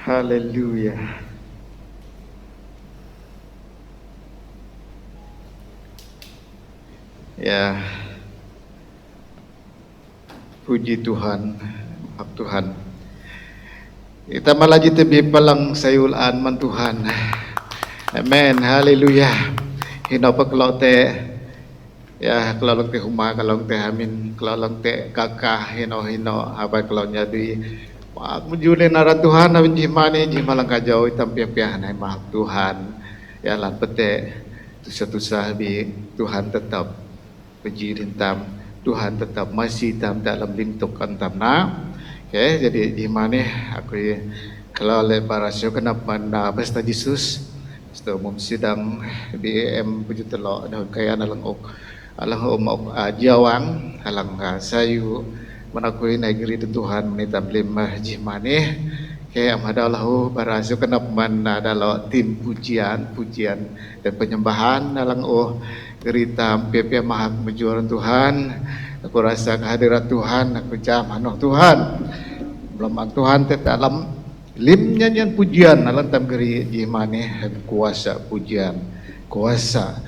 Haleluya. Ya, puji Tuhan, hak Tuhan. Kita malah tebi palang sayulan man Tuhan. Amen, haleluya. Hino pa kalau te, ya kalau lang te huma, kalau lang te hamin, kalau lang te kakah, hino, apa kalau nyadi. Wag menjuli nara Tuhan, namin jimani, jimalang kajau, itam piang-piang ay mahal Tuhan. Ya lan pete, tusah-tusah bi Tuhan tetap puji tam, Tuhan tetap masih dalam lintukan tamna. Okay, jadi gimana aku kalau lebar rasio kenapa na basta Jesus sto mum sidang BM puji telo daun kaya nalang ok alang ok jawang alang sayu manakui negeri Tuhan menitam lima gimana kaya amadalahu barasio kenapa man dalam tim pujian dan penyembahan alang geritam pipi mahak menjuaran Tuhan. Aku rasa kehadiran Tuhan, aku jaman Tuhan. Belum Tuhan dalam limnya yang pujian alam tam geri jimane kuasa pujian, kuasa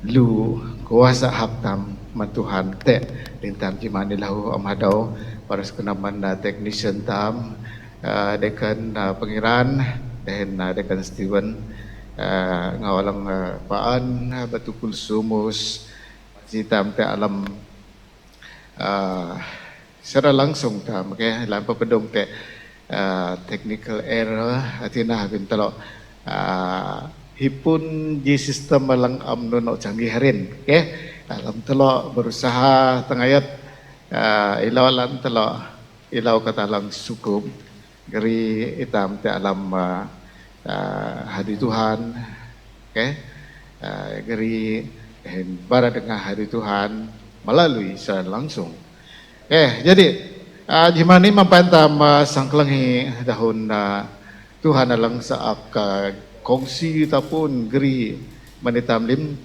lu kuasa haptam man Tuhan te lintam jimane lahu amadau para sekenaman technician tam dekan pangeran dan dekan Steven ngawalang paan batukul sumus sitam te alam secara langsung tam okay alam papedong te technical error atina bintalo hipun di sistem malang amno canggih harin okay alam telo berusaha tengayat ilaw alam telo ilaw katalang sukum geri itam te alam hari Tuhan, okay? Geri bara dengan hari Tuhan melalui secara langsung. Jadi gimana mempantam sangklangi dahun Tuhan alang saak kongsi tapun geri manitam lim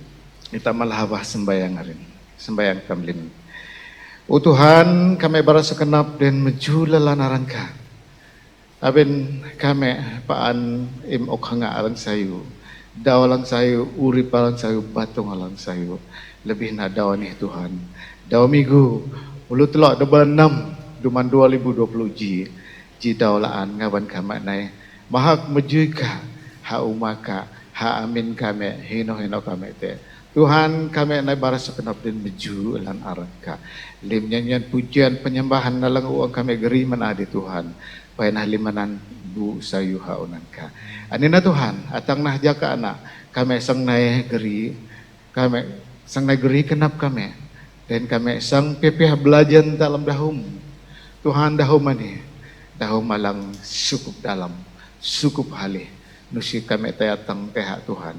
kita malhabah sembayang arin sembayang tamlim. O Tuhan kami bara sekenap dan menjulalan arangka. Abin kami paan ok hanga alang sayu, daw alang sayu, urip alang sayu, batong alang sayu. Lebih na daw nih Tuhan. Daw minggu, ulu telok deban 6, duman 2020 ji daw laan ngawan kami nai. Mahak mejuika, ha umaka, ha amin kami, hino kami te. Tuhan kami nai baras sekenap dan meju lan arangka. Lim nyanyian pujian penyembahan nalang uang kami geri menadi Tuhan. Painah limanan bu sayu haunan ka. Anina Tuhan, atang nah jaka anak, kami sang naik geri, kami sang naik geri kenap kami, dan kami sang pepeh belajar dalam dahum. Tuhan dahum ani, dahum malang sukup dalam, sukup halih, nusi kami tayatang teha Tuhan.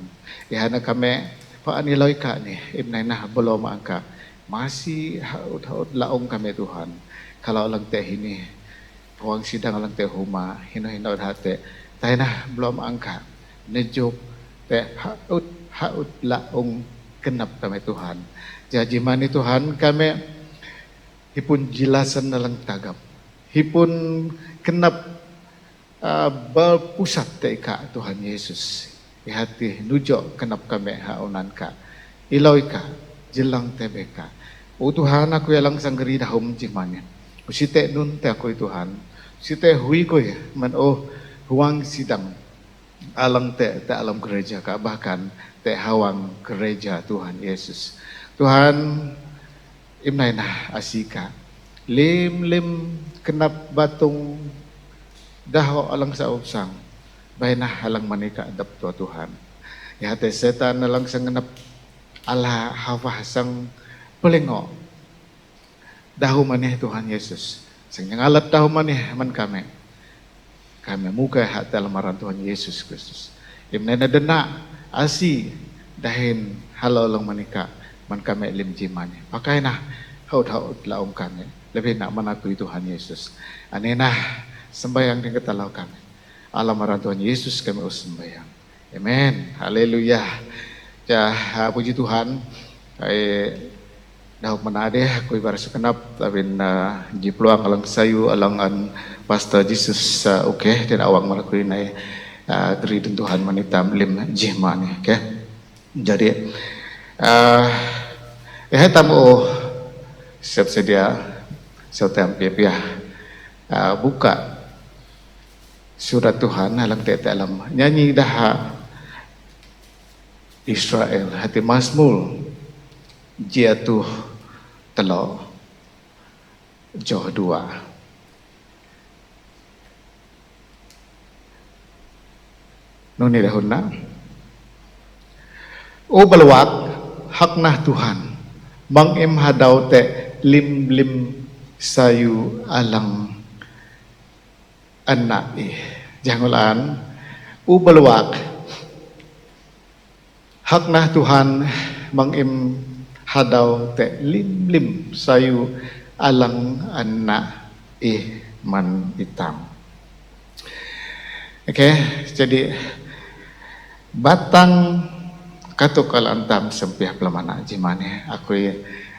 Ihana kami paanilaw ka ni, ibnay nah belum angka, masih haud laong kami Tuhan. Kalau lang teh ini, Puang sidang alang teh huma hino hate tayo na belum angka nejok teh haut laong kenap kami Tuhan jadi mani Tuhan kami hipun jelasan dalang tagap hipun kenap berpusat teh ka Tuhan Yesus di hati nujok kenap kami haunan ka iloy ka jelang tebeka o Tuhan aku yalang sanggeri dahum jimane Usite nun te ako Tuhan. Site hui ko ya man huang sidang alang te alam gereja ka bahkan te hawang gereja Tuhan Yesus. Tuhan imnay na asika. Lim kenap batong daho alang sa usang. Bahay na halang manika adap to Tuhan. Yate setan na lang sa nganap ala hawa sang pelingo. Dahu maneh Tuhan Yesus. Sing ngalat dahu maneh man kami. Kami muka hat dalam aran Tuhan Yesus Kristus. Imna na dena asi dahin halalang manika man kami lim jimane. Pakai na haud laong kami. Lebih nak manakui Tuhan Yesus. Anena sembayang dengan ketalaw kami. Alam aran Tuhan Yesus kami sembayang. Amen. Haleluya. Ya puji Tuhan. dah mana deh aku ibarat sekenap tabin ji peluang alang sayu alang an pastor Jesus oke dan awang malakui nai dari tentuhan manitam lim jihma ni okay. Jadi tamu siap sedia siap piah buka surat Tuhan alang tete alam nyanyi dah Israel hati Mazmur jiatuh telo joh dua nuni dahuna o balwak haknah Tuhan mangem hadau te lim sayu alang anak jangulan o balwak haknah Tuhan mangem hadau te lim sayu alang anak man hitam. Oke, jadi batang katukal antam sempiah pelamana jimane aku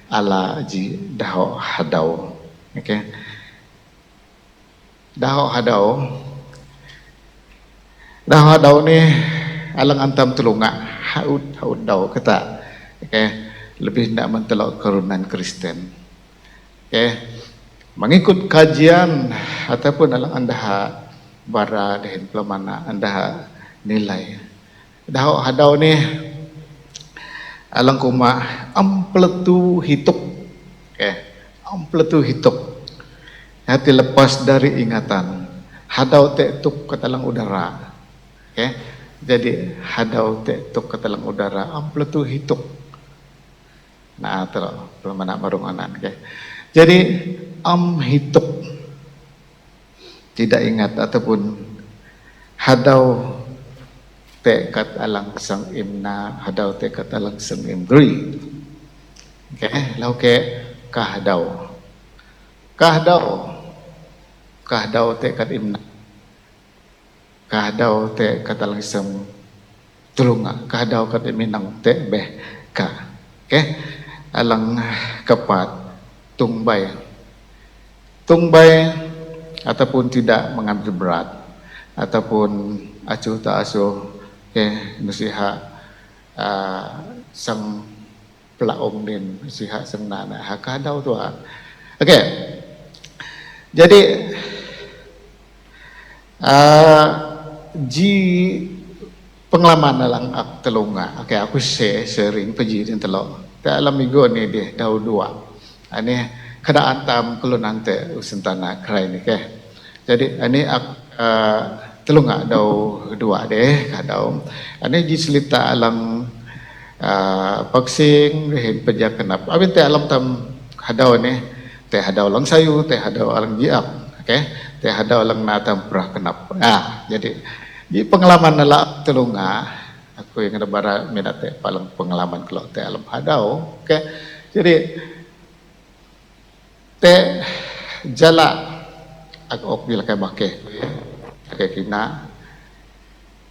ala ji daho hadau. Oke. Daho hadau ni alang antam tulunga haud dau kata. Oke. Lebih tidak mentelok kerunan Kristen. Mengikut kajian ataupun alang anda bara dehen pelamana anda nilai dah hadau ni alang kuma ampletu hituk ampletu hituk hati lepas dari ingatan hadau tuk katalang udara jadi hadau tuk katalang udara ampletu hituk nah terus pelamana marunganan jadi hituk tidak ingat ataupun hadau tekat alang sang imna hadau tekat alang sang imgri lauke kahdau tekat imna kahdau tekat alang sang tulunga kahdau kat iminang te beh ka alang kepat tungbai ataupun tidak mengambil berat ataupun acuh tak asuh nasihat sang pelaong din nasihat sang nana hakadau tu jadi ji pengalaman dalam telunga aku sharing pergi dan telok tak alam minggu ni dia dau dua ini keadaan tam kelunan te usentana krai ni jadi ini telunga dau dua deh kadau ini ji selita alang paksing rehin pejak kenap abin te alam tam hadau ni te hadau lang sayu te hadau alang jiap te hadau alang natam prah kenap jadi di pengalaman nala telunga aku yang ada bara minat te paling pengalaman kalau te alam hadau jadi te jala aku bila pakai kina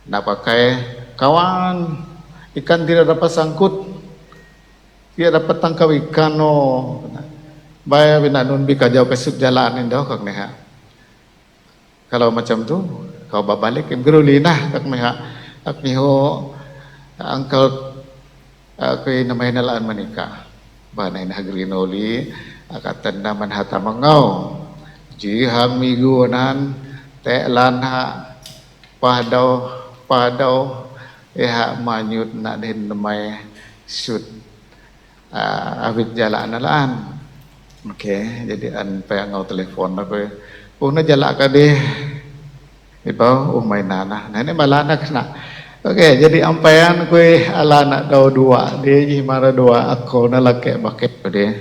nak pakai kawan ikan tidak dapat sangkut tidak dapat tangkap ikan bayar bina nun bika jauh kesut jalan indah kak neha kalau macam tu kau babalik imgeruli nah kak neha kak niho angkel aku namanya nalaan menikah banai nah gerinoli akatan naman hata mangau jihang migunan te lanha padau manyut na din namay shoot awit jalan nalaan jadi an payangau telepon aku una jala ka deh ibaw umay nana ini malana kena jadi ampayan kue alana daw dua dia jimara dua aku nalake bakit deh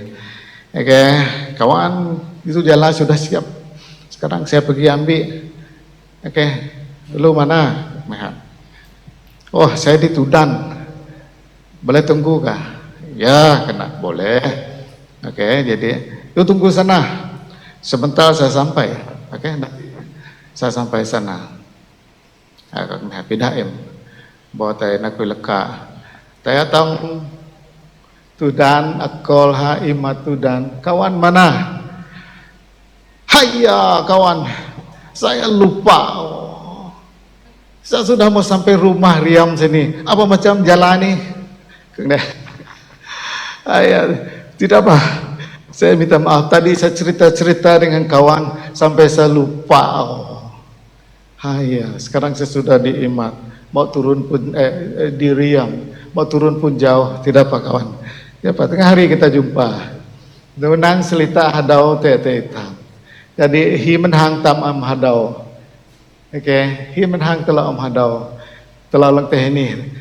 kawan itu jalan sudah siap sekarang saya pergi ambil lu mana oh saya di Tudan boleh tunggu kah ya kena boleh jadi lu tunggu sana sebentar saya sampai saya sampai sana pindah bawa tay nak leka tay atang tudan akol ha imatudan. Kawan mana? Hayya kawan, saya lupa. Saya sudah mau sampai rumah Riam sini. Apa macam jalan nih? Ayah, tidak apa. Saya minta maaf. Tadi saya cerita-cerita dengan kawan sampai saya lupa. Hayya, sekarang saya sudah di Imat. Mau turun pun di Riam. Mau turun pun jauh. Tidak apa kawan. Ya Pak, tengah hari kita jumpa. Nunang selita hadau tete hitam. Jadi himen hang tam am hadau. Oke, himen hang telah am hadau. Telah lang teh ini.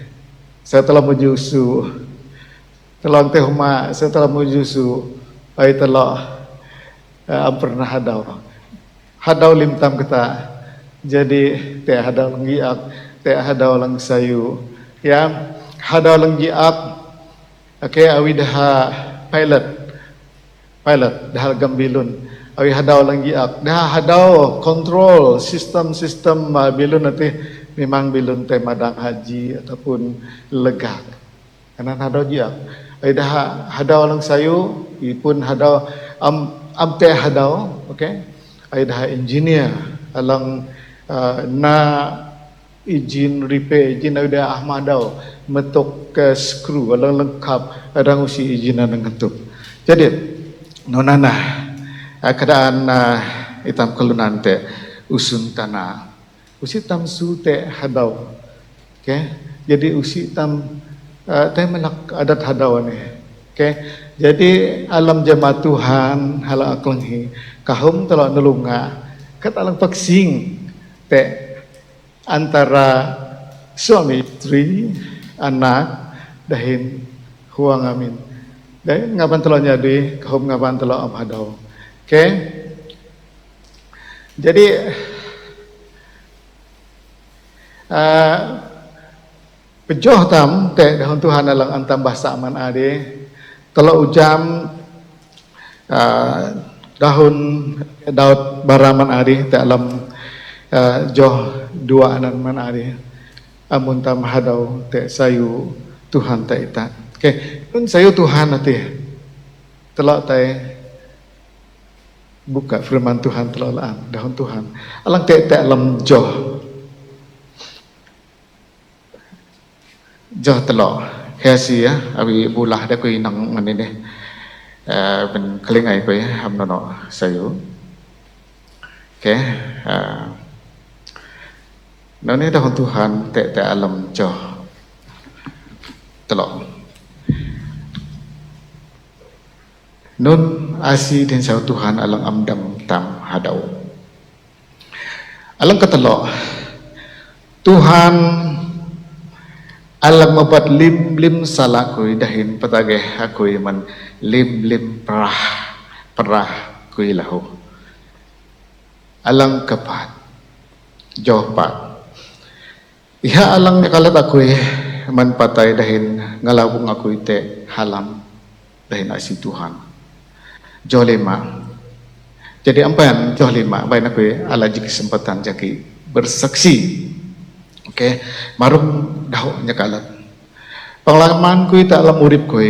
Saya telah menyusu. Telah teh huma, saya telah menyusu. Ay telah am pernah hadau. Hadau limtam kita. Jadi teh hadau lang giak, teh hadau lang sayu. Ya, hadau lang giak. Oke, awi dah pilot dah gambilun. Awi hadau lang giak, dah hadau kontrol sistem bilun nanti memang bilun teh madang haji ataupun legak. Karena hadau giak, awi dah hadau lang sayu, ipun hadau am teh hadau, oke. Awi dah engineer alang na izin repair izin awi dah ahmadau metok ke skru alang lengkap adang usi izinan ngetuk. Jadi nonana keadaan itam kelunan te usun tanah usi tam su te hadau, oke. Jadi usi tam te melak adat hadau ni, oke. Jadi alam jemaah Tuhan hala aklenghi kahum telah nelunga kat alang paksing te antara suami istri anak dahin huang amin dahin ngapan telah jadi kahum ngapan telah am hadau. Oke, jadi pejoh tam teh dahun Tuhan alang antam bahasa aman ade telah ujam dahun daud baraman ade teh alam joh dua anan man ade amun tam hadau teh sayu Tuhan teh ita. Oke, pun sayu Tuhan nanti telah teh buka firman Tuhan telah dahun Tuhan alang te alam joh telah kasi ya awi bulah da koy nang ngani deh ben kelingay koy ham nono sayo. Oke, nani dahun Tuhan te alam joh telah nun asi din sa Tuhan alang amdam tam hadau. Alang katelo Tuhan alang mabat lim salakoy dahin patageh akoy man lim perah koy lahu. Alang kapat jopat iha alang nakalat akoy man patay dahin ngalawong akoy te halam dahin asi Tuhan. Jolima. Jadi ampan jolima baik nak alaji kesempatan jaki bersaksi. Oke, marum dahu nyakalat. Pengalaman ku tak alam urip ku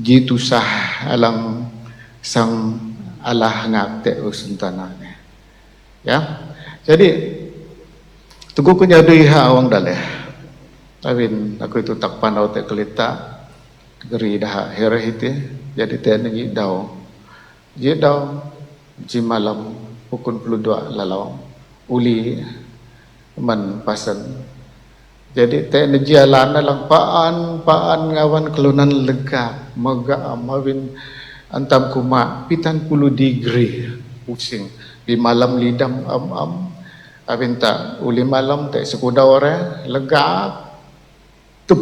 jitu sah alang sang Allah ngak te usuntana. Ya. Jadi tugu ku nyadui ha awang daleh. Tawin aku itu tak pandau te kelita geri dah herehite. Jadi teh nengi dau, je dau, ji malam pukul 22 lalau, uli man pasan. Jadi teh neji jalan dalam paan ngawan kelunan lega, mega amawin antam kuma 70 degree pusing. Di malam lidam abin tak uli malam teh sekuda ore lega tup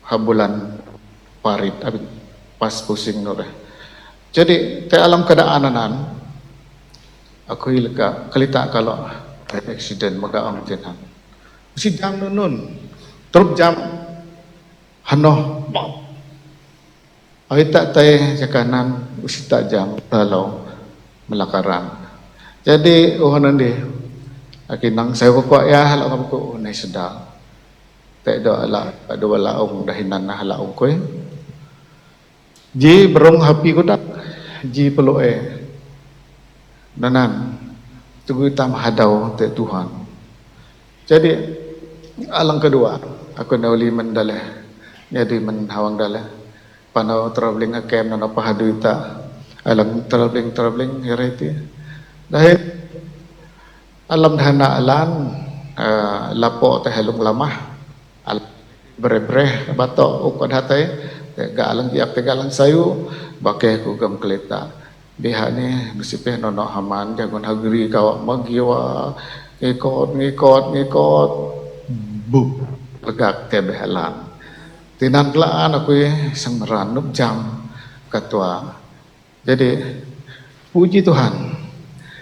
habulan parit abin pas pusing nore. Jadi te alam keadaanan aku lega kelita kalau accident magaam tenan. Si jam nun terus jam hanoh bom. Ai tak teh jakanan usi tak jam kalau melakaran. Jadi ohanan deh akinang saya kok ya halak ko unai sedal. te do ala laong dahinan na laong ko ji berong happy ko dak ji peloe nanan tugu tam hadau te Tuhan. Jadi alang kedua aku nauli mendale jadi menhawang dale panau traveling akem nana pahaduita alang traveling hereti dahil alam dahana alan lapo teh helung lamah bre bato ukod hatai ga alang giap te galang sayu bake ku gam keleta biha ni besipeh nono haman jagon hagri kawak magiwa ngikot buk legak te behalan tinandlaan aku sang meranuk jam ketua. Jadi puji Tuhan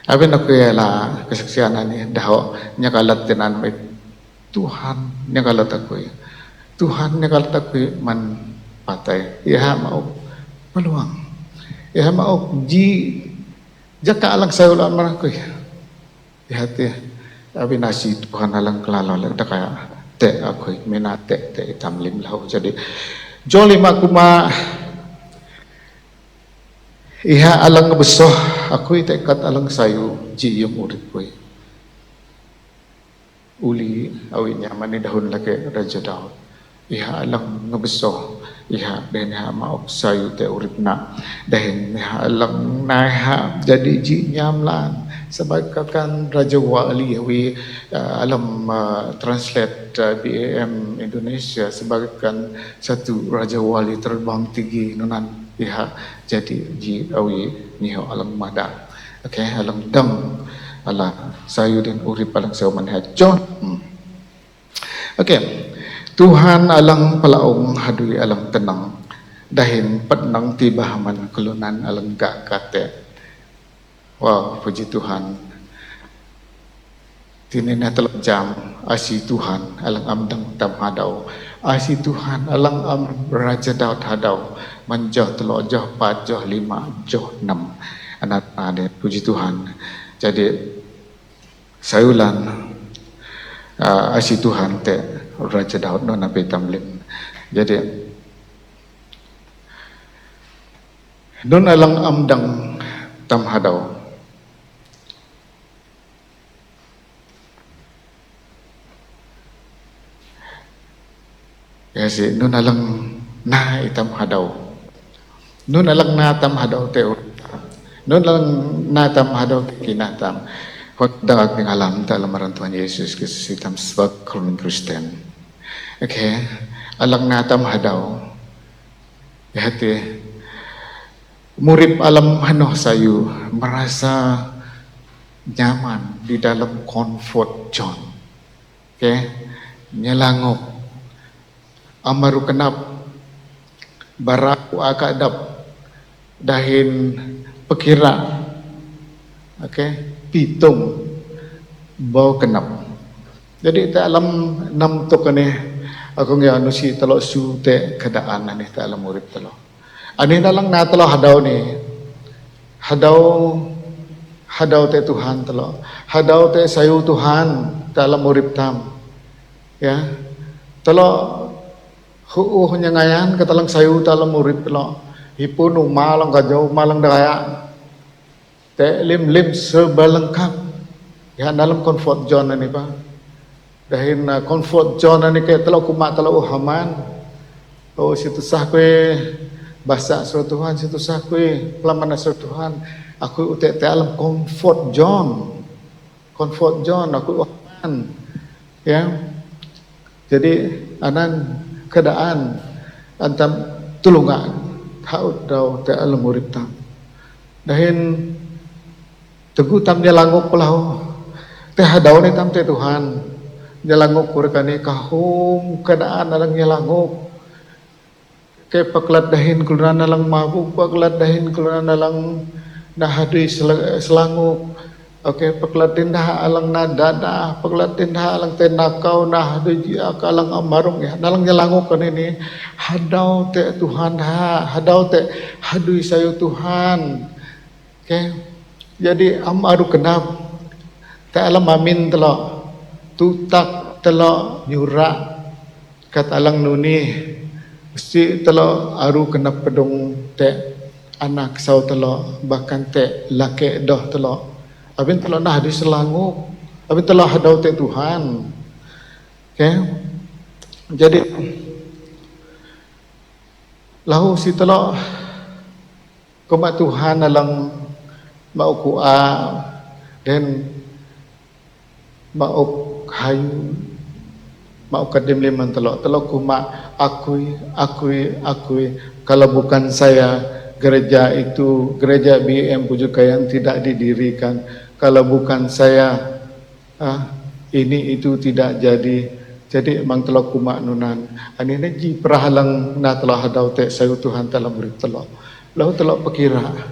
abin aku lah kesaksian ini dah nyakalat tenan baik Tuhan nyakalat aku Tuhan nyakalat aku man patai ya mau peluang ya mau ji jaka alang saya ulan mana aku ya hati abin nasi Tuhan alang kelalo lek kaya te aku minate te tamlim lau jadi jolim aku ma iha alang besoh aku tekat alang sayu ji yung urit ko uli awinya mani dahon laki Raja Daud iha alang ngebesoh iha dan iha maok sayu te urit na dahin iha alang naha jadi ji nyamlan sebagakan Raja Wali wi alam translate BAM Indonesia sebagakan satu Raja Wali terbang tinggi nunan iha jadi ji awi niho alang mada okay alang dam ala sayudin urip alang sauman hajon okay Tuhan alang palaong hadui alang tenang dahin petnang tiba man kelunan alang gak kate wow puji Tuhan tinina telok jam asi Tuhan alang amdang tam hadau asi Tuhan alang am Raja Daud hadau manjoh telok joh 4 joh 5 joh 6 anak ada puji Tuhan. Jadi sayulan asi Tuhan te Raja Daud non ape tamlim. Jadi non alang amdang tam hadau ya si non alang na itam hadau nun alang natam hadaw teo nun alang natam hadaw kinatam hot dagag ng alam ta alamaran Tuhan Yesus Kristus itam sebab kurun Kristen okay alang natam hadaw hati murip alam hanoh sayu merasa nyaman di dalam comfort zone okay nyelangok amaru kenap baraku akadap dahin pekira okay pitung bau kenap jadi ta alam nam to kane ako nga ano si talo su te kadaan ani ta alam urip talo ani na lang natalo hadaw ni hadaw te Tuhan talo hadaw te sayu Tuhan ta alam urip tam ya talo huuh nya ngayan katalang sayu ta alam urip talo hipun malang kajaw malang daya te lim sebalengkap ya dalam comfort zone ni pa dahin comfort zone ni kay telaw kuma telaw haman oh situ sah kwe basa sa Tuhan situ sah kwe pelaman sa Tuhan aku te alam comfort zone aku haman ya jadi anan keadaan antam tulungan haud daw te alam urip tam dahin teguh tam nyalangok pelau te hadaw ni tam te Tuhan nyalangok kurkani kahum keadaan alang nyalangok ke paklat dahin kulunan alang mabuk paklat dahin kulunan alang nahadui selanguk okay paklat dah alang nadada paklat dah alang tenakau nahadui alang amarung ya dalang nyalangok kan ini hadaw te Tuhan hadaw te hadui sayu Tuhan okay jadi amaru kenap te alam amin telo tutak telo nyurak katalang nuni mesti telo aru kena pedong te anak sau telo bahkan te laki doh telo abin telo nah di selangu abin telo hadau te Tuhan. Okay? Jadi lahu si telo kuma Tuhan alang mau ku'a dan mau hayu mau kadim liman telo kuma akui kalau bukan saya gereja BM Pujukayan tidak didirikan, kalau bukan saya ini itu tidak jadi mang telo kuma nunan anine ji prahalang na telo hadau te sayu Tuhan dalam murid telo lahu telo pikira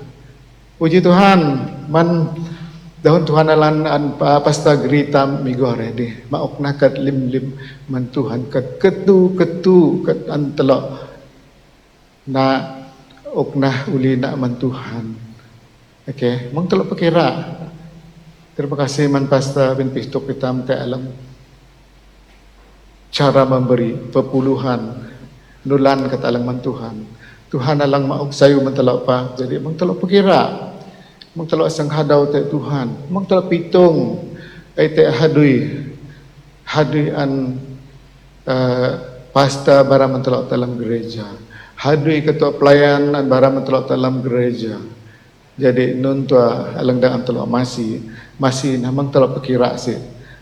puji Tuhan man daun Tuhan alan pasta gerita migore di maok nakat lim man Tuhan kat ketu kat antelo na oknah uli na man Tuhan. Okay, mang telo pikira. Terima kasih man pasta bin pistok hitam te alam cara memberi pepuluhan nulan kata alang man Tuhan alang maok sayu man telo pa jadi mang telo pikira mang telo sang hadau te Tuhan mang telo pitung ay te hadui an pasta bara man telo dalam gereja hadui ketua pelayanan bara man telo dalam gereja jadi nun tua alang dang telo masih na mang telo pikira si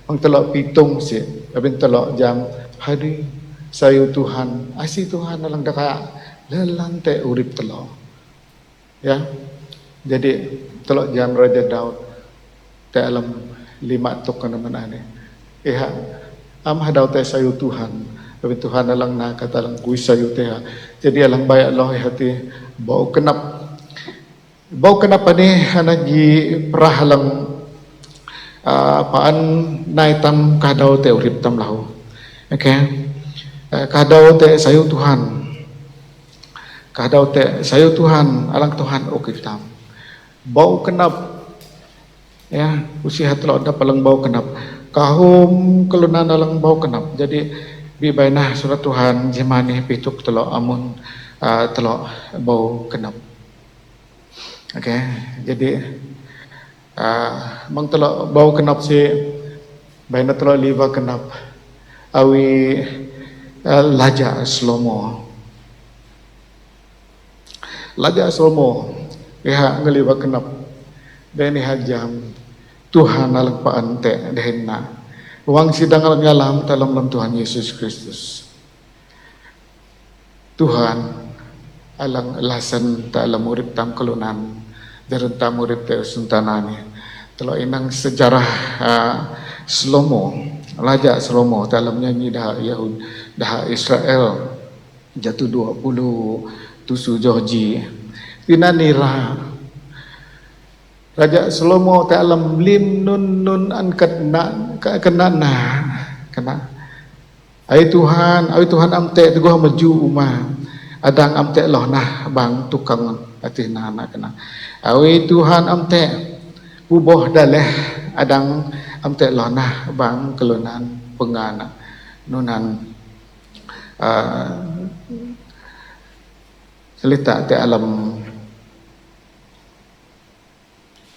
mang telo pitung si abin telo jam hadui sayu Tuhan asi Tuhan alang daka lelang te urip telo ya. Jadi telo jam Raja Daud te alam 5 tok kana manane iha am hadaw te sayu Tuhan tapi Tuhan alang na katalang kui sayu te jadi alang bayak loh hati bau kenap ani hanaji prahalang paan naitam kadaw te urip tam lahu. Okay, kadaw te sayu Tuhan alang Tuhan okitam bau kenap ya usia telo ada palang bau kenap kahum kelunan alang bau kenap jadi bibainah surat Tuhan jemani pituk telo amun telo bau kenap. Okay, jadi mang telo bau kenap si baina telo liva kenap awi laja Slomo iha ngeliwa kenap deni hajam Tuhan alang paante dehenna uang sidang alang ngalam dalam Tuhan Yesus Kristus Tuhan alang lasan ta alam urip tam kelunan darun tam urip te suntanani telo inang sejarah Raja Slomo dalam nyanyi dah Israel jatuh 20 tusu Georgi tinanira Raja Slomo te alam lim nun an kena ai Tuhan amte teguh maju umah adang amte loh nah bang tukang atina anak kena ai Tuhan amte buboh daleh adang amte loh nah bang kelunan pengana nunan selita te alam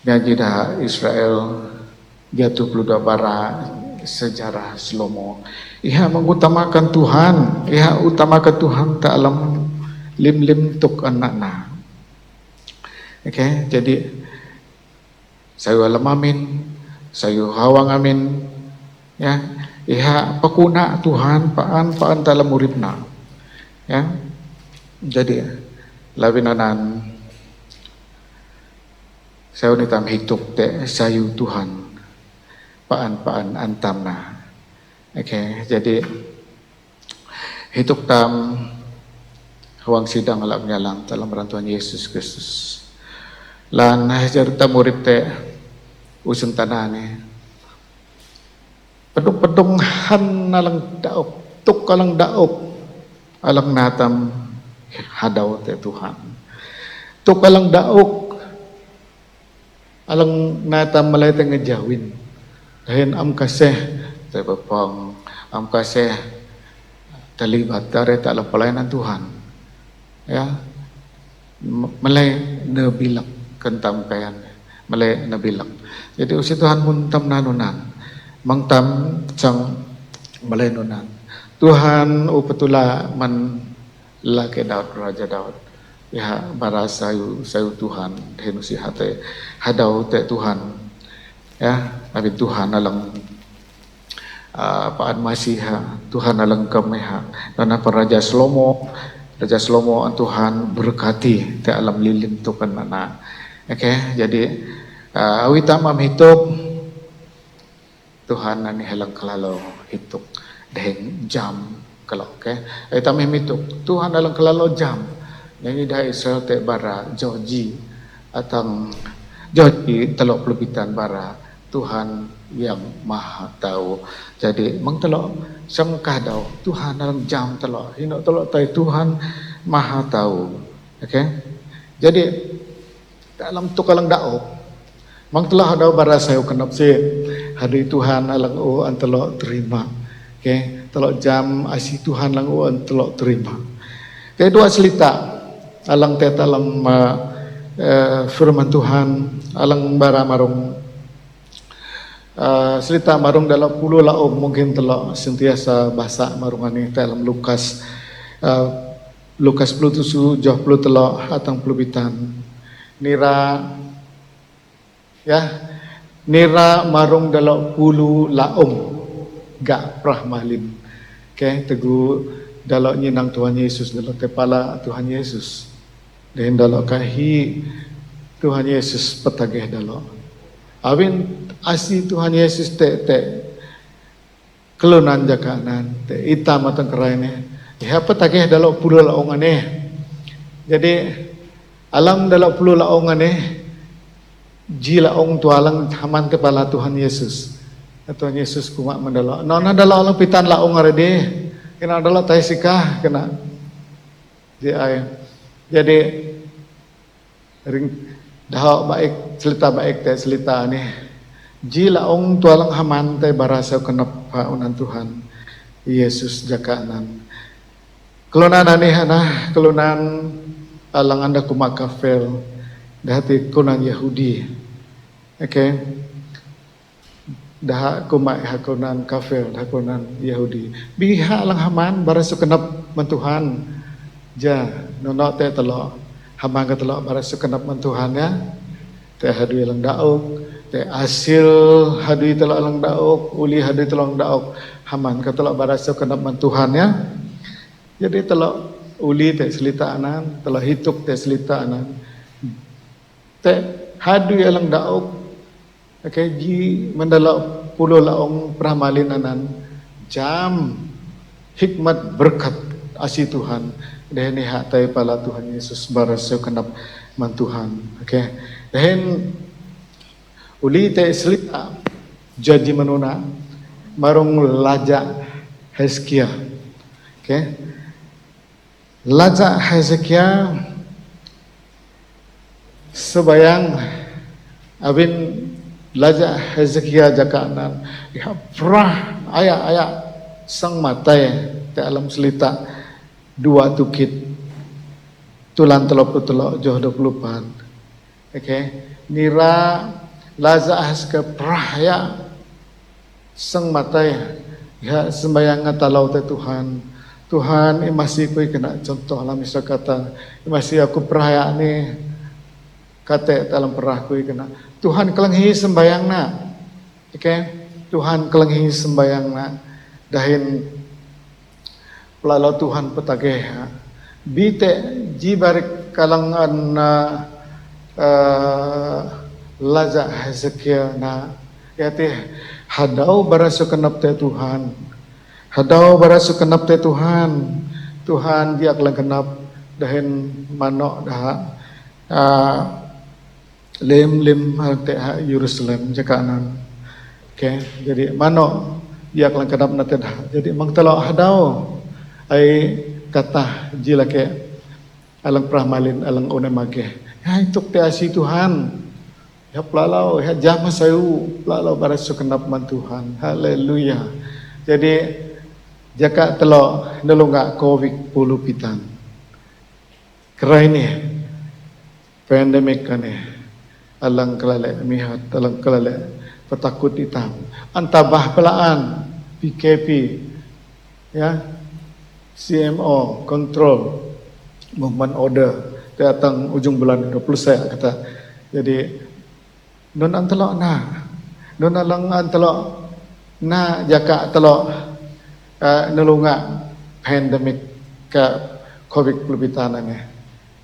nyaji dah Israel jatuh peluda bara sejarah Slomo iha mengutamakan Tuhan tak alam lim tuk anak. Okay, jadi sayu alam amin sayu hawang amin ya iha pakuna Tuhan paan dalam uripna ya jadi labinanan sayu nitam hituk te sayu Tuhan paan antamna. Okay, jadi hituk tam huang sidang alak nyalang dalam rantuan Yesus Kristus lan jarita murid te usung tanane pedung alang daop tuk alang daop alang natam hadaw te Tuhan tuk alang daok alang natam malay te ngejawin dahin am kaseh te bapang am kaseh terlibat dari dalam pelayanan Tuhan. Ya, malay nabilak kentang kayan, malay nabilak. Jadi usi Tuhan muntam nanunan, mangtam sang malay nunan. Tuhan upatula man laki Daud Raja Daud. Ya bara sayu Tuhan henusi hate hadau te Tuhan. Ya, abi Tuhan alang paan masiha Tuhan alang kameha. Dan apa Raja Slomo ang Tuhan berkati te alam lilin tu kan mana. Okay, jadi awita mam hidup Tuhan nani halang kelalo hidup deng jam kalau okay. Awita mam hidup Tuhan alang kelalo jam. Yang dah Israel te bara Georgi atang Georgi telok pelubitan bara Tuhan yang maha tahu. Jadi mang telok sam kadau Tuhan dalam jam telok hino telok tai Tuhan maha tahu. Okay? Jadi dalam tu kalang daok mang telok hadau bara sayo kenap si hari Tuhan alang o an telok terima. Okay? Telok jam asi Tuhan lang o an telok terima. Kaya dua selita alang teta alang firman Tuhan alang bara marung selita marung dalam puluh laom mungkin telok sentiasa bahasa marungani dalam Lukas 17 jauh puluh telok atang pelubitan nira ya nira marung dalam puluh laom gak prah malin okay, teguh dalam nyinang Tuhan Yesus dalam kepala Tuhan Yesus dan dalam kahi Tuhan Yesus petagih dalam awin asi Tuhan Yesus te kelunan jakanan te itam atang kerane ya petagih dalam puluh laongane. Jadi alam dalam puluh laongane jila ong tualang haman kepala Tuhan Yesus. Tuhan Yesus kumak mendalo nona dalam alang pitan laong arede kena dalam taisikah kena jadi ring dah baik selita baik teh selita ni jila ong tualang haman teh barasa kenapa unan Tuhan Yesus jakanan kelunan ani hana kelunan alang anda kumak kafir dahati kunan Yahudi okay? Dah kumak hakunan kafir hakunan Yahudi biha alang haman barasa kenap mentuhan ja nono teh telok haman ke telok barasa kenap mentuhan ya teh hadui lang daok teh hasil hadui telok lang daok uli hadui telok daok haman ke telok barasa kenap mentuhan ya. Jadi telok uli teh selita anan telok hituk teh selita anan teh hadui lang daok okay, ji mendalok puluh laong pramalin anan jam hikmat berkat asi Tuhan dahini hatai pala Tuhan Yesus barasa kenap mantuhan okay. Dahin uli te selita jadi menuna marung laja Hezkia okay. Laja Hezkia sebayang abin laja Hezekia jakanan ya prah ayak sang matai te alam selita dua tukit tulan telok joh 24 okay. Nira laza haska prah ya sang matai ya sembayang ngatalau te Tuhan masih kui kena contoh lah misal kata masih aku prah ya ni kate dalam perah kui kena Tuhan kelenghi sembayang na okay? Tuhan kelenghi sembayang na dahin pelalo Tuhan petageh bite jibarik kalangan laza Hezekia na yati hadau barasu kenap te Tuhan hadau barasu kenap te Tuhan dia kelang kenap dahin manok dah lem te Yerusalem jakanan okay. Jadi mano dia kelang kedap na teda jadi mang telok hadau ai kata jila ke alang prahmalin alang one mage ya ituk te asi Tuhan ya pelalau ya jama sayu pelalau barasu kenap man Tuhan haleluya. Jadi jaka telok nelunga COVID puluh pitan. Kerai ni pandemik kan ni alang kelalek mihat alang kelalek petakut hitam antabah pelaan PKP ya CMO control movement order datang ujung bulan 20 saya kata jadi non antelok non alang antelok jaka telok nelunga pandemik ke COVID puluh pitan ni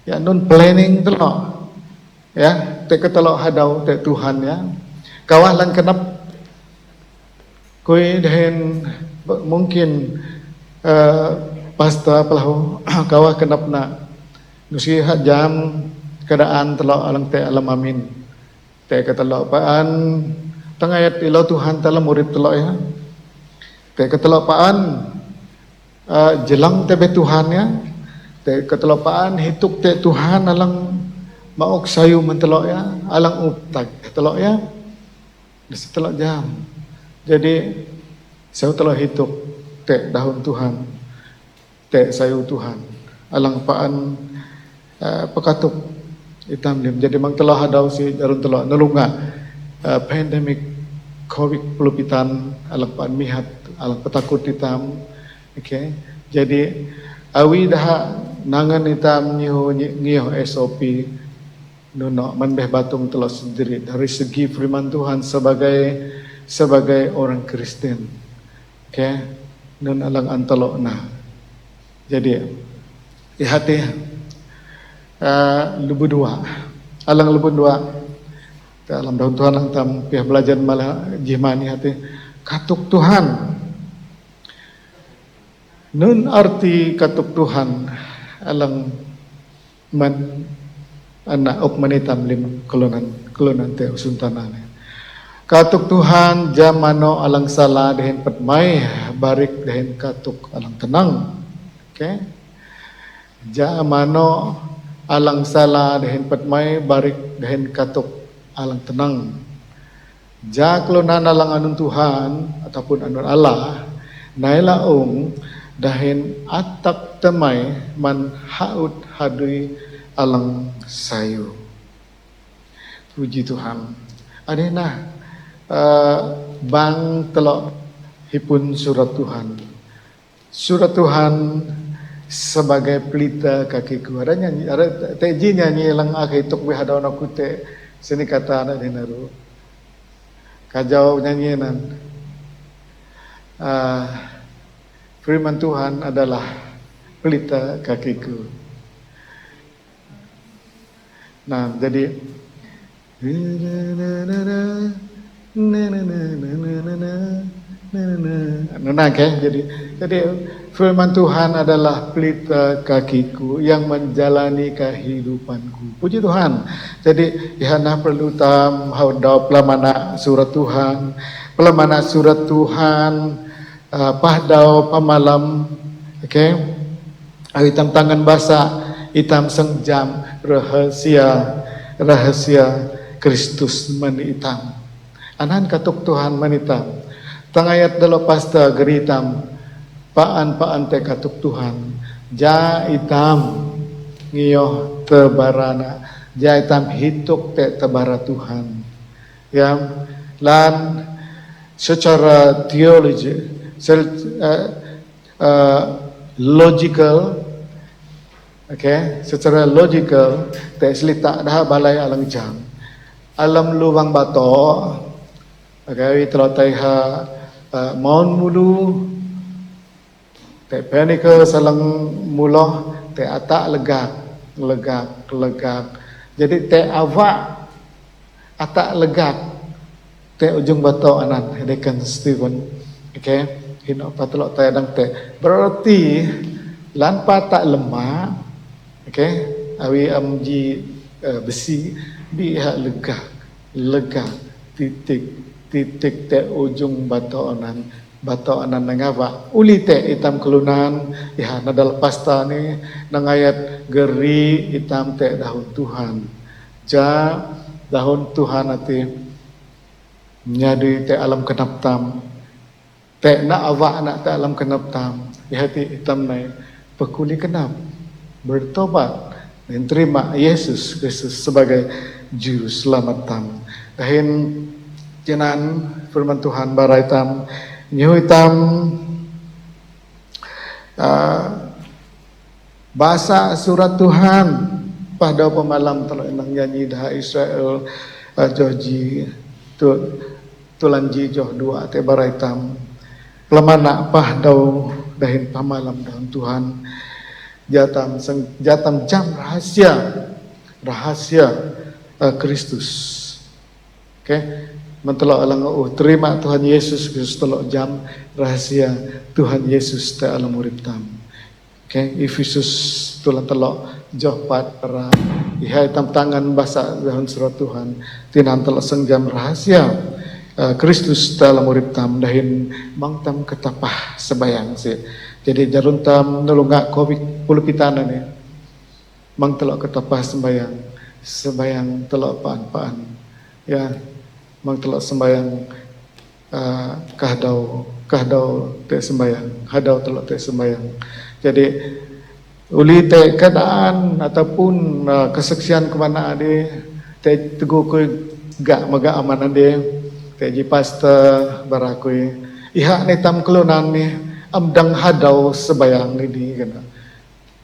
ya non planning telok ya te ketelok hadau te Tuhan ya kawalan kenap koi dehen mungkin pasta pelahu kawah kenap na nusihat jam keadaan telok alang te alam amin te ketelok paan tengayat ilau Tuhan telah murid telok ya te ketelok paan jelang tebe Tuhan ya te ketelopaan hituk te Tuhan alang maok sayu mentelok ya alang uptag telok ya setelok jam jadi saya telok hituk te daun Tuhan te sayu Tuhan alang paan pekatuk hitam lim jadi mang telok hadau si jarun telok nelunga pandemik COVID puluh pitan alang paan mihat alang petakut hitam okay. Jadi awi dah nangan hitam ngiho SOP nuno manbeh batung telah sendiri dari segi firman Tuhan sebagai orang Kristen. Okay, nun alang antelok na. Jadi hati lubu dua alang lubu dua dalam daun Tuhan lang tam pihak belajar malah jimani hati katuk Tuhan. Nun arti katuk Tuhan alang man anak ok manitam lim kelunan te usuntanane. Katuk Tuhan jamano alang salah dehen patmai barik dehen katuk alang tenang. Okay? Jamano alang salah dehen patmai barik dehen katuk alang tenang. Ja kelunan alang anun Tuhan ataupun anun Allah naila dahin atak temai man haut hadui alang sayu. Puji Tuhan. Adena bang telok hipun surat Tuhan. Surat Tuhan sebagai pelita kakiku. Ada nyanyi, ada teji nyanyi lang akituk wihadaw na kute sini kata anak dinaru. Kajau nyanyinan. Firman Tuhan adalah pelita kakiku. Nah, jadi jadi firman Tuhan adalah pelita kakiku yang menjalani kehidupanku. Puji Tuhan. Jadi ihana perlu tam haudau pelamana surat Tuhan, pelamana surat Tuhan. Pahdau pamalam, okay? Hitam tangan basah, hitam sengjam, rahasia Kristus menitam. Anan katuk Tuhan menitam. Tangayat dalo pasta geritam, paan te katuk Tuhan. Ja hitam ngiyoh tebarana, ja hitam hituk te tebara Tuhan. Ya, lan secara teologi logical, okay, secara logical, tak selita dah balai alang jam, alam luang bato, okay, telotai ha maun mulu, tak panika salang muloh, tak atak legak, jadi tak awak atak legak, tak ujung bato anan, dekan Stephen, okay. Hino patelok tayadang te berarti lanpa tak lemak, okay, awi amji besi biha lega titik te ujung bato anan nangava uli te hitam kelunan ya nadal pasta ni nangayat geri hitam te daun Tuhan ja daun Tuhan ati nyadi te alam kenap tam Te na awak nak te alam kenap tam. Di hati hitam nai pekuli kenap. Bertobat dan terima Yesus Kristus sebagai juru selamat tam. Dahin jenan firman Tuhan barai tam nyui tam bahasa surat Tuhan pada pemalam telah enang nyanyi dah Israel joji tulanji joh dua te barai tam lemana pahdau dahin pamalam dalam Tuhan jatam jam rahasia Kristus. Oke, mentelok alang terima Tuhan Yesus Kristus telok jam rahasia Tuhan Yesus te alam urip tam. Oke, Efesus tulan telok joh pat para ihai tam tangan bahasa dalam surat Tuhan tinan telok sengjam rahasia Kristus dalam urip tam dahin mang tam ketapah sebayang si. Jadi jarun tam nulunga covid pulpitana ni mang telok ketapah sembayang telok paan ya mang telok sembayang kahdau te sembayang hadau telok te sembayang. Jadi uli te keadaan ataupun kesaksian kemana ade te teguh ko gak maga aman ade te ji pastor barakui iha ni tam kelunan ni amdang hadau sebayang ni kana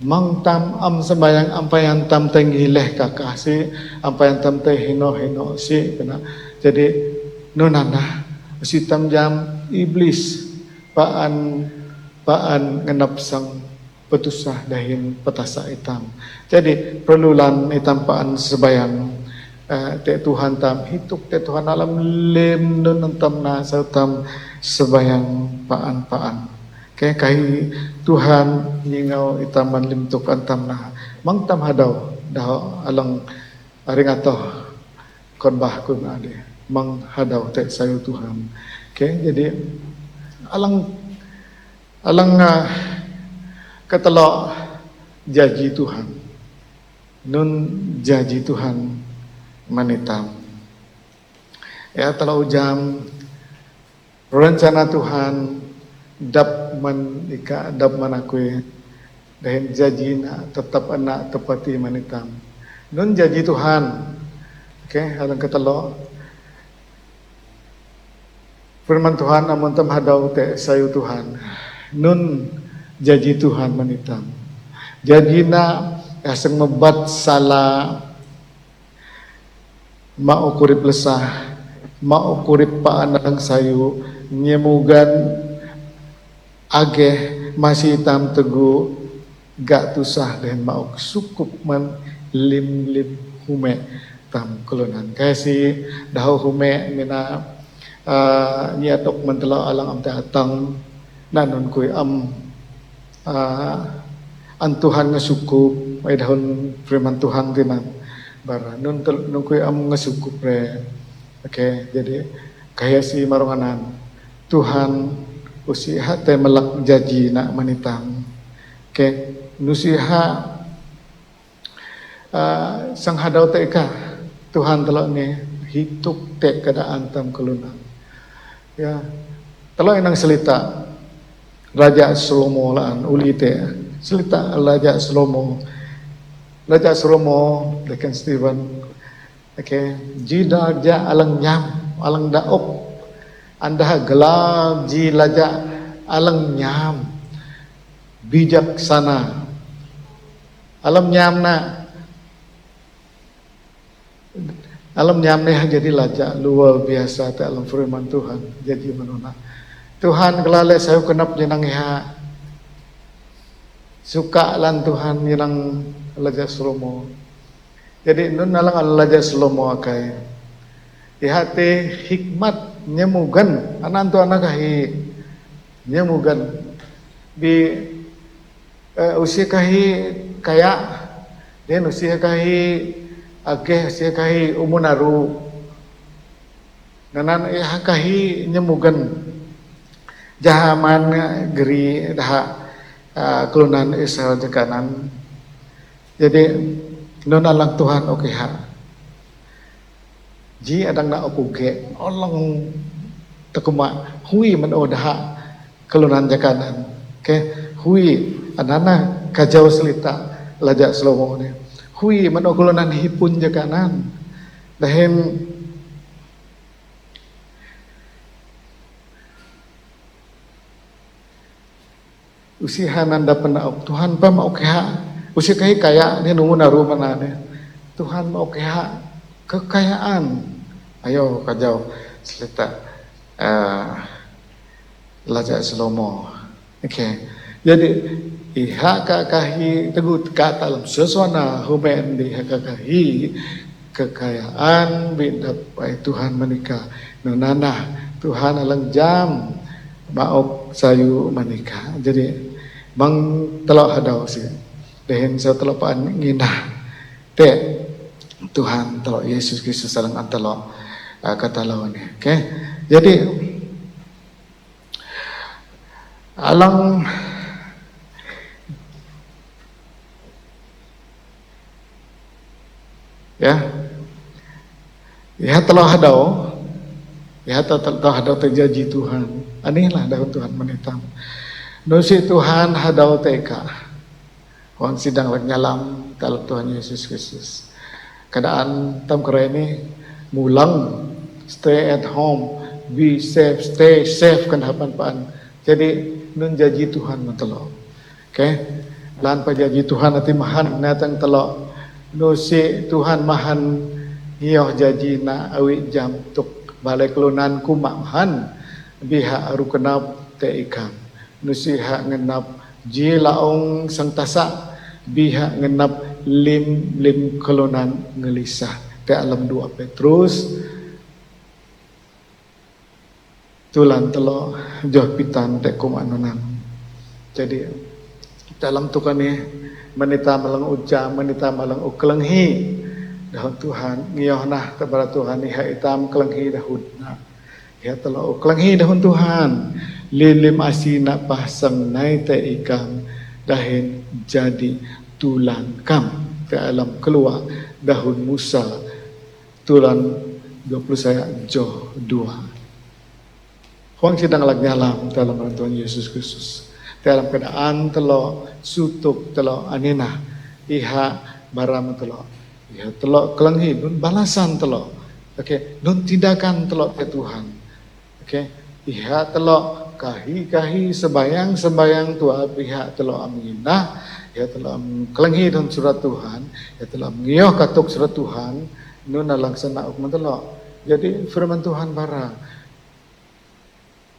mang tam am sembayang ampayan tam tenggileh kakasi ampayan tam teh hino si kana. Jadi nunana si tam jam iblis paan ngenap sang petusah dahin petasa hitam. Jadi perlulan hitam paan sebayang te Tuhan tam hituk te Tuhan alam lem nun tam na tam sebayang paan. Kaya kai Tuhan nyingau itaman limtuk antam na mang tam hadau dah alang aringatoh konbah kun ade mang hadau te sayu Tuhan. Okay, jadi alang ketelok janji Tuhan nun janji Tuhan manitam ya telau jam rencana Tuhan dap manakui dan janji nak tetap anak tepati manitam nun janji Tuhan. Okay, alang ketelok firman Tuhan amun tam hadau te sayu Tuhan nun janji Tuhan manitam janji na aseng mebat salah mau kurip lesah mau kurip paanang sayu nyemugan ageh masih tam teguh gak tusah dan mau sukup man lim hume tam kelunan kasi dahu hume mina nyatok mentela alang am datang nanon kuy am an Tuhan ngasukup ay dahon firman Tuhan tinan bara nun kuy am ngasukup re. Oke, jadi kaya si maronganan Tuhan usiha te melak janji nak manitam. Oke, nusiha sang hadau te ka Tuhan telok ni hituk te keadaan tam kelunan. Ya, telok inang selita Raja Salomo laan uli te selita Raja Salomo dekan Stephen. Oke, jida ja alang nyam alang daok anda gelap ji laja alang nyam bijaksana alam nyam na jadi laja luar biasa te alam firman Tuhan jadi menuna Tuhan kelale saya kenap jenang iha suka lan Tuhan jenang Raja Salomo. Jadi nun alang Raja Salomo akai ihate hikmat nyemugan anan tu anak kahi nyemugan di usia kahi kaya dan usia kahi ageh usia kahi umunaru nanan kahi nyemugan jahaman geri dah kelunan Israel jekanan. Jadi nun alang Tuhan oke ha ji adang na okuge olong tekuma hui man odah kelunan jakanan. Hui anana kajau selita lajak Slomo ni. Hui mano kelunan hipun jakanan. Dahem usiha nanda penauk Tuhan pa maukha usia kaya ni nungu naru mana ni Tuhan maukha kekayaan ayo kajau selita lajak Slomo. Jadi iha kakahi tegut kata dalam sesuana humen di kakahi kekayaan bindapai Tuhan menikah nunana Tuhan alang jam maok sayu menikah. Jadi bang telok hadau sih dehen saya telok paan nginah te Tuhan telok Yesus Kristus alang antelok kata lawan ni. Jadi alang ya telok hadau telok hadau terjanji Tuhan anilah daun Tuhan menitam nusi Tuhan hadau teka orang sidang lagi nyalam dalam Tuhan Yesus Kristus keadaan tam kera ini mulang stay at home be safe stay safe kan hapan paan jadi nun janji Tuhan mentelok lan pajanji Tuhan nanti mahan natang telok nusi Tuhan mahan ngiyoh janji na awi jam tuk balai kelunan kumakhan biha aru kenap te ikam nusiha ngenap jilaong sang tasa biha ngenap lim kelunan ngelisah te alam 2 Petrus tulan telo joh pitan te kumanunan. Jadi dalam tukan ni menita malang uja menita malang uklenghi dahun Tuhan ngiyoh nah kepada Tuhan iha itam kelenghi dahun nah ya telo uklenghi dahun Tuhan lilim asina pasang nai te ikam dahin jadi tulan kam te alam keluar dahun Musa tulan 20 saya joh 2 Huang sidang lag nyalam dalam Tuhan Yesus Kristus dalam keadaan telo sutuk telo anina iha baram telo iha telo kelenghi nun balasan telo nun tindakan telo te Tuhan iha telo kahi sembayang tua pihak telo aminah ya telo kelenghi dan surat Tuhan ya telo ngioh katuk surat Tuhan nun langsana ukman telo. Jadi firman Tuhan bara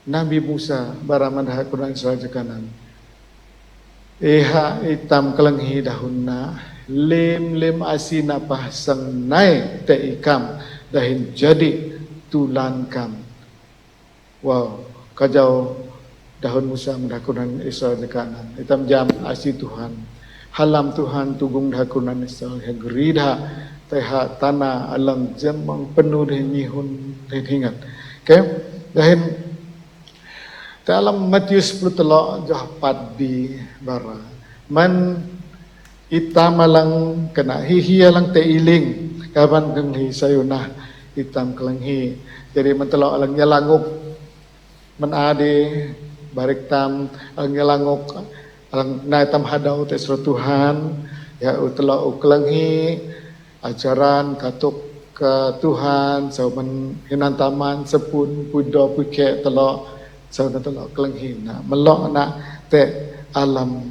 Nabi Musa bara mandah kurang Israel jekanan iha itam kelenghi dahunna lim asina pasang nai te ikam dahin jadi tulan kam. Wow, kajau dahun Musa mendakunan Israel jekanan itam jam asi Tuhan halam Tuhan tugung dakunan Israel gerida teha tanah alang jemang penuh dengan hingat. Dahin dalam Matius 10 telok jah padbi bara man itam alang kena hihi alang te iling kapan kenghi sayunah itam kelenghi jadi mentelok alang nyalanguk menade barik tam alang nyalanguk alang naitam hadau te surat Tuhan ya utelok ukelenghi ajaran katuk ke Tuhan sauman hinantaman sepun pudo puke telok sau telok kelenghi na melok na te alam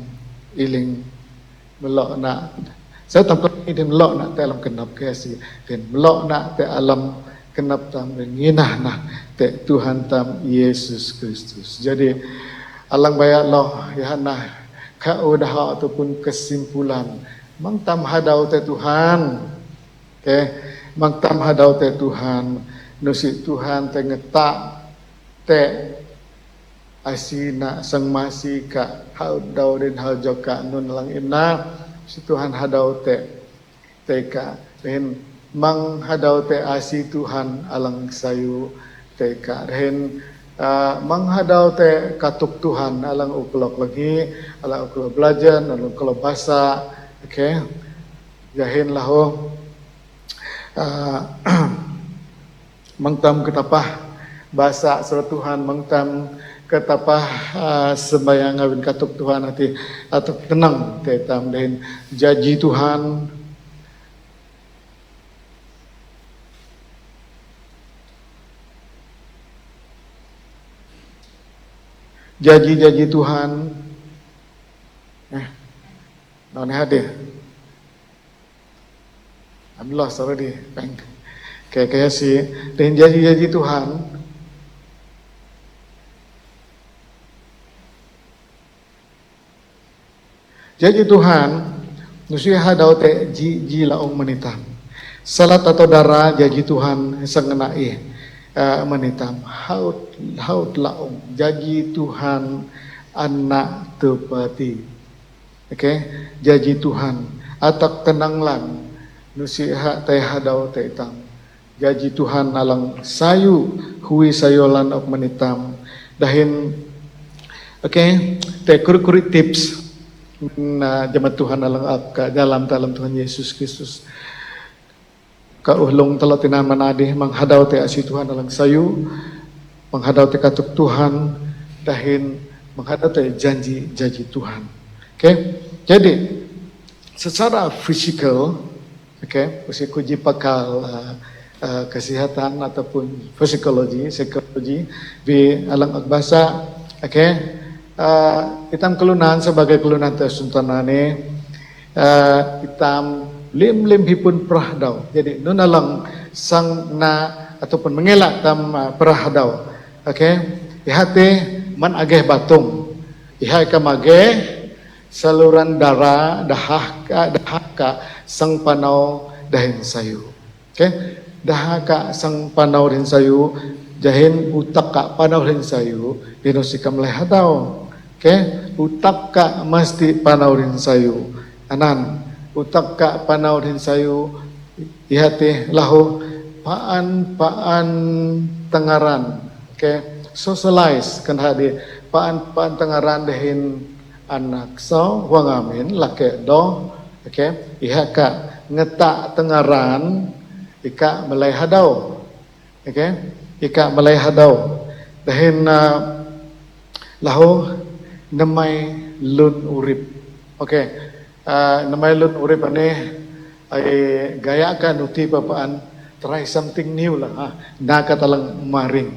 iling melok na sau tam kelenghi din melok na te alam kenap kasi din melok na te alam kenap tam nginah na te Tuhan tam Yesus Kristus. Jadi alang bayak loh ya nah kaudah ataupun kesimpulan mang tam hadau te Tuhan mang tam hadau te Tuhan nusi Tuhan te ngetak te asina sang masi ka hau dau den hau joka nun lang imna si Tuhan hadau te ka den mang hadau te asi Tuhan alang sayu te ka den mang hadau te katuk Tuhan alang uklok lagi alang uklok belajar alang uklok bahasa jahin lahu mangtam ketapah bahasa surat Tuhan mangtam katapah sembayang ngawin katuk Tuhan hati atau tenang tetam dan janji Tuhan janji Tuhan naon hadir Alhamdulillah sorry peng kayak sih dan janji Tuhan janji Tuhan nusi hadau te ji laong menitam salat atau darah janji Tuhan sengenai menitam haut laong janji Tuhan anak tepati oke janji Tuhan atak tenanglan nusi teh hadau te itam janji Tuhan alang sayu hui sayolan ok menitam dahin oke te kuri tips na jemaat Tuhan alang ka dalam Tuhan Yesus Kristus ka uhlong talo tinan manadi manghadaw te asi Tuhan alang sayu manghadaw te katuk Tuhan dahin manghadaw te janji Tuhan. Oke. Jadi secara fisikal psikologi pakal kesehatan ataupun psikologi di alang agbasa itam kelunan sebagai kelunan tersuntanane itam lim hipun prahdau jadi nun alang sang na ataupun mengelak tam prahdau ihate man ageh batung ihai kamage saluran darah dahaka sang panau dahin sayu dahaka sang panau dahin sayu jahin utak ka panau dahin sayu pinusikam lehadau utak ka mesti panau dahin sayu anan utak ka panau dahin sayu ihate lahu paan tengaran socialize kan hadi paan tengaran dahin anak so wangamin lake do iha ka ngetak tengaran ika melai hadau ika melai hadau dahin lahu namai lun urip namai lun urip ane ay gaya ka nuti papaan try something new lah nakat alang maring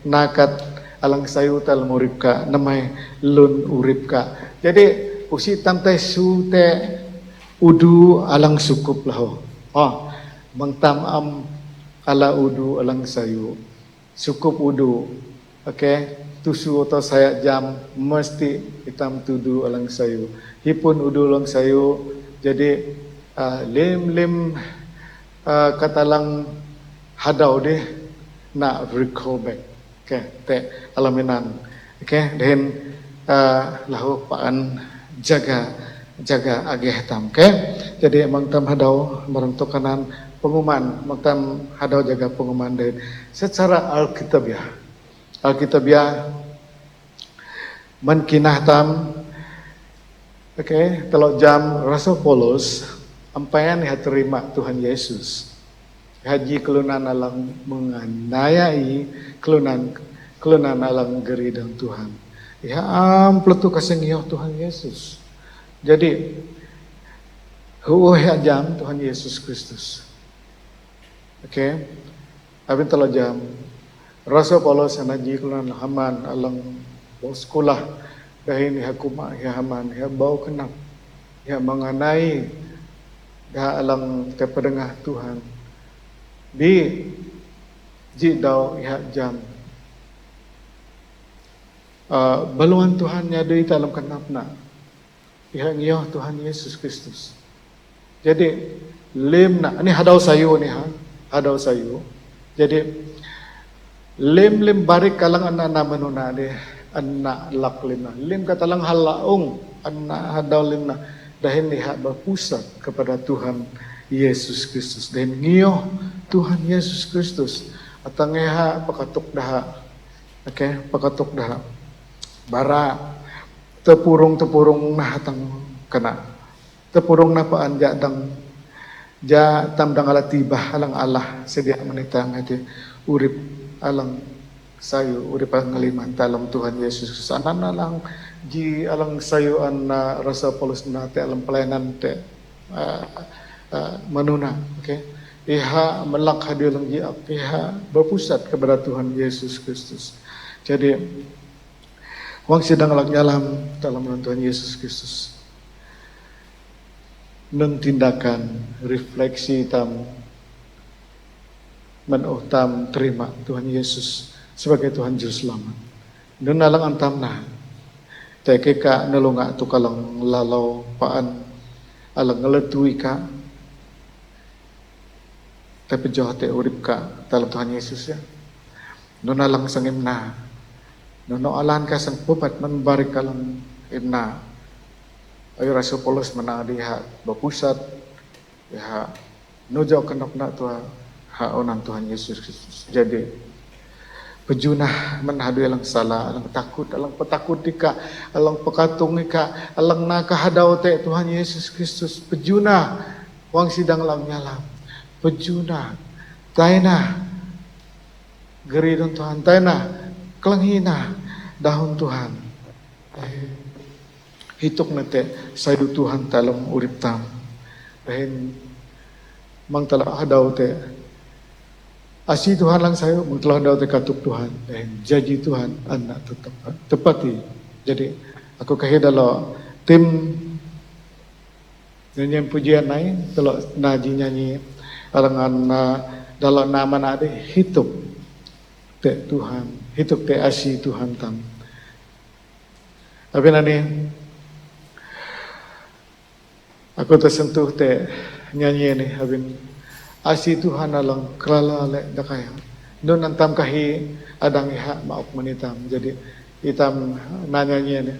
nakat alang sayu tal urip ka namai lun urip ka jadi usi tantai sute udu alang sukup lahu mangtam ala udu alang sayu sukup udu tusu atau saya jam mesti hitam tudu alang sayu hipun udu alang sayu jadi lim katalang hadau deh na recall back te alaminan then lahu paan jaga ageh tam jadi emang tam hadau merentukanan pengumuman maktam hadau jaga pengumuman dan secara Alkitabiah menkinah tam kalau jam Rasul Paulus ampayan ya terima Tuhan Yesus haji kelunan alang menganiayai kelunan alang geri dan Tuhan ya ampletu kasengioh Tuhan Yesus jadi ya jam Tuhan Yesus Kristus abin talo jam Rasul Paulus haji kelunan haman alang bau sekolah dahin ya kuma ya haman ya bau kenap ya mengenai ya alang tepedengah Tuhan di jidau ya jam baluan Tuhan nyadui dalam kenapna ya ngioh Tuhan Yesus Kristus jadi limna ini hadau sayu nih hadau sayu jadi lim barik kalang anak menuna deh anak laklina lim katalang halaung anak hadau limna dahin lihat berpusat kepada Tuhan Yesus Kristus dan ngioh Tuhan Yesus Kristus atau ngeha pakatuk daha pakatuk daha bara tepurung nah tang kena tepurung na paan jadang tamdang ala tibah alang Allah sedia menitang ati urip alang sayo urip ang ngaliman dalam Tuhan Yesus Kristus. Anan na lang di alang sayo an rasa polos nate alam pelayanan te manuna, okay? Iha melak hadir lang di iha berpusat kepada Tuhan Yesus Kristus. Jadi wang sedang lak nyalam dalam Tuhan Yesus Kristus. Nun tindakan refleksi tam menutam terima Tuhan Yesus sebagai Tuhan Juru Selamat. Nun nalang antam na teke ka nalunga tu kalang lalau paan alang ngeletui ka tapi jote urip ka dalam Tuhan Yesus ya. Nun nalang sang imna nun alan ka sang pupat menbarik kalang imna. Ayo Rasul Paulus menadihat berpusat ya nujau kenap nak tua ha onan Tuhan Yesus Kristus. Jadi pejunah menhadu alang salah, alang takut, alang petakut dika, alang pekatung ika, alang nakahadau te Tuhan Yesus Kristus. Pejunah wang sidang lang nyalam. Pejunah taina geridon Tuhan, taina kelenghina dahun Tuhan. Hituk nete saydu Tuhan dalam urip tam. Dahin mang telah hadau te asi Tuhan lang sayo, mang telah hadau te katuk Tuhan. Dahin janji Tuhan anak tetap tepati. Jadi aku kahidalo tim nyanyian pujian nai telo naji nyanyi alangan dalam nama nade hituk te Tuhan, hituk te asi Tuhan tam. Tapi nani aku tersentuh te nyanyi ini habin asi Tuhan alang kelala le dakaya. Nun antam kahi adang iha maaf menitam. Jadi itam nyanyi ini.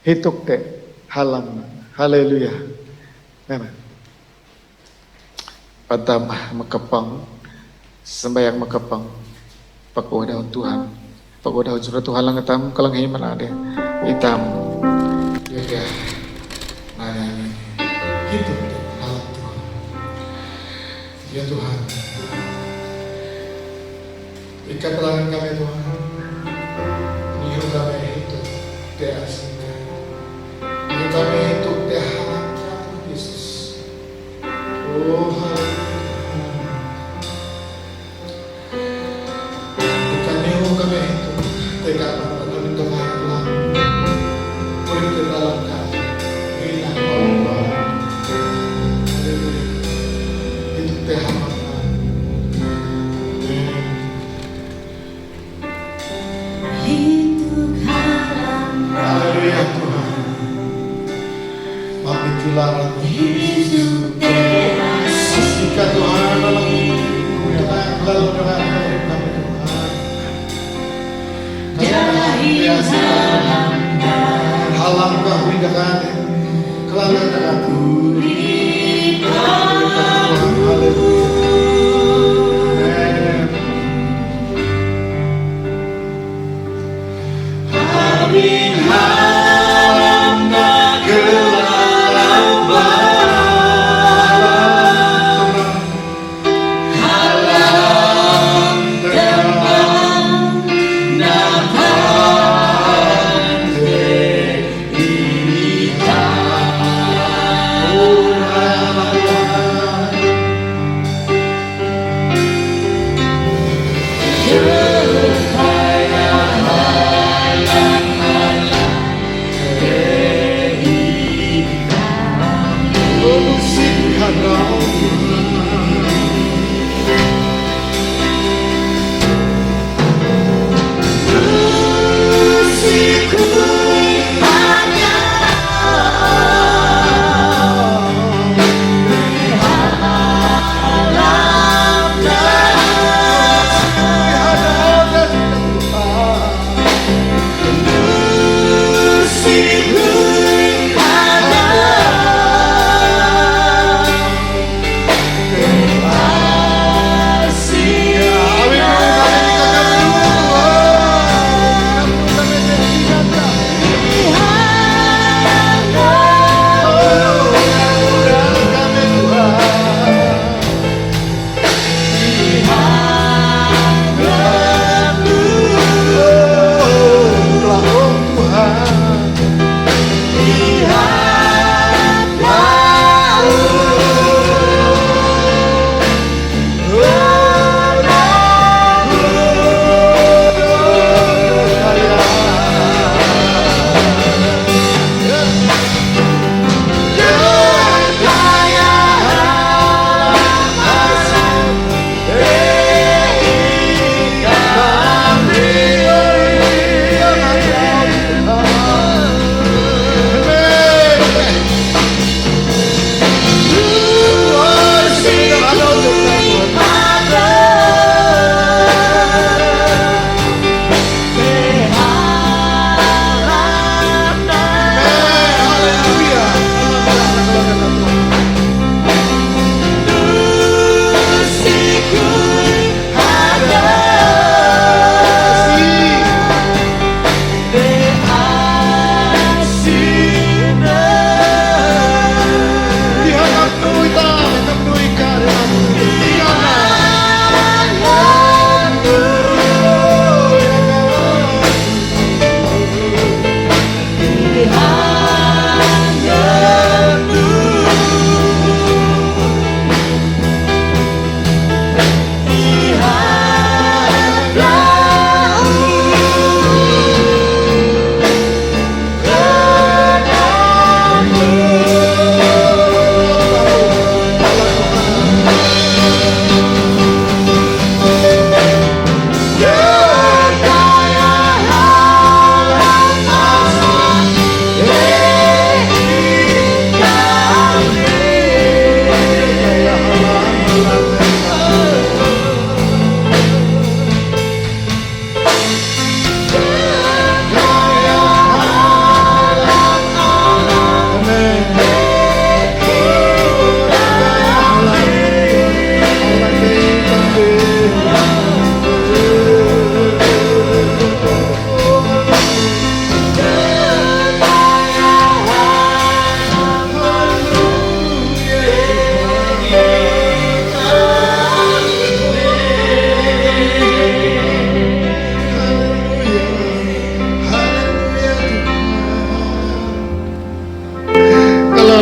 Hituk te halam. Haleluya. Nana. Padam makapang sembayang makapang pakudaw Tuhan. Pakudaw surat Tuhan lang itam kalang himan ade. Itam. Ya. Hidup dalam Tuhan. Ya Tuhan, ikat tangan kami Tuhan, niu kami hidup di asingnya, niu kami hidup di halaman Tuhan Yesus. Oh haleluya. Ikat niu kami hidup di dalam Tuhan Allah, urip di dalam kami, hilang Allah. Haleluya Tuhan. Maafin dilarang hidup kasihkan Tuhan dalam Tuhan lalu dengan kami Tuhan. Biasa halang kami dengan kelana dengan Haleluya.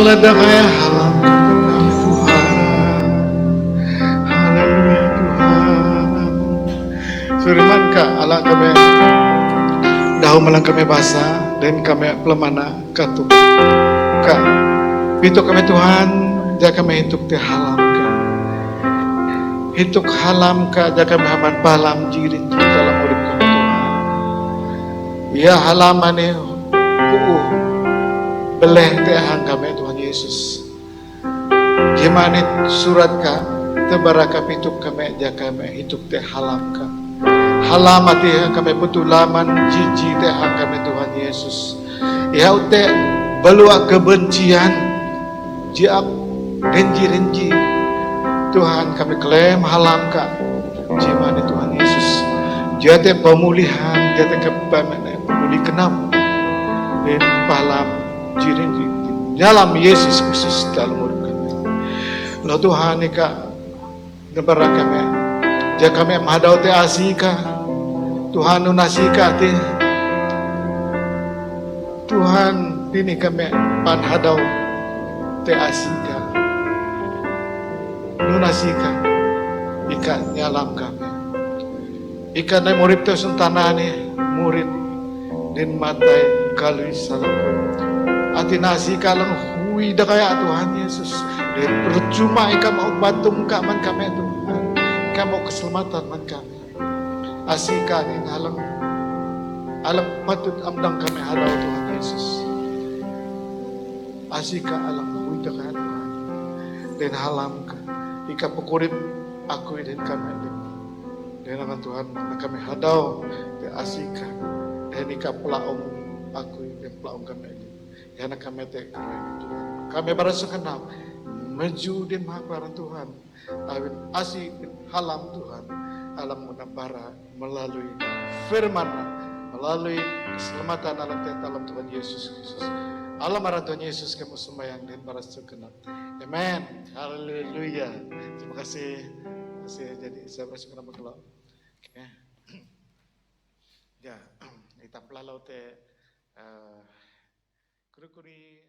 lada kaya halam kami Tuhan. Haleluya Tuhan. Firman ka ala kami dahon malang kami basa dan kami pelemana katuk ka. Itu kami Tuhan, ja kami hituk te halam ka. Hituk halam ka, ja kami haman palam jirin dalam urip kami Tuhan. Ya halaman ni beleh te ahang kami Tuhan Yesus. Gimana surat ka, tebaraka pituk kami, ja kami hituk te halam ka. Halamat ya kami betulaman jiji te ahang kami Tuhan Yesus. Ya te balua kebencian, jiap renji-renji. Tuhan kami klaim halam ka. Gimana Tuhan Yesus. Jate pemulihan, jate kepamana pemulih kenam. Dan palam jirin di dalam Yesus Kristus dalam urip kami. Lo Tuhan ika nebara kami. Ja kami mahadau te asika. Tuhan nunasika te. Tuhan dini kami panhadau te asika. Nunasika ika nyalam kami. Ika na murid te suntanani murid din matay kalui salam. Atinasi kalang hui da kaya Tuhan Yesus. Dan percuma ika mau batum ka man kami Tuhan. Ika mau keselamatan man kami. Asika din halang patut amdang kami halau Tuhan Yesus. Asika alang hui da kaya Tuhan. Dan halam ka. Ika pukurip aku dan kami dan akan Tuhan kami hadau dan asika dan ika pelaung aku dan pelaung kami dan kami te Tuhan kami berasa kenal meju dan mahabaran Tuhan awin asik halam Tuhan alam menabara melalui firman melalui keselamatan alam dalam Tuhan Yesus Kristus. Allah marah Tuhan Yesus kamu sembahyang dan berasa kenal. Amen. Haleluya. Terima kasih. Jadi saya berasa kenal kalau. Oke. Ya, kita pelalau te kuri-kuri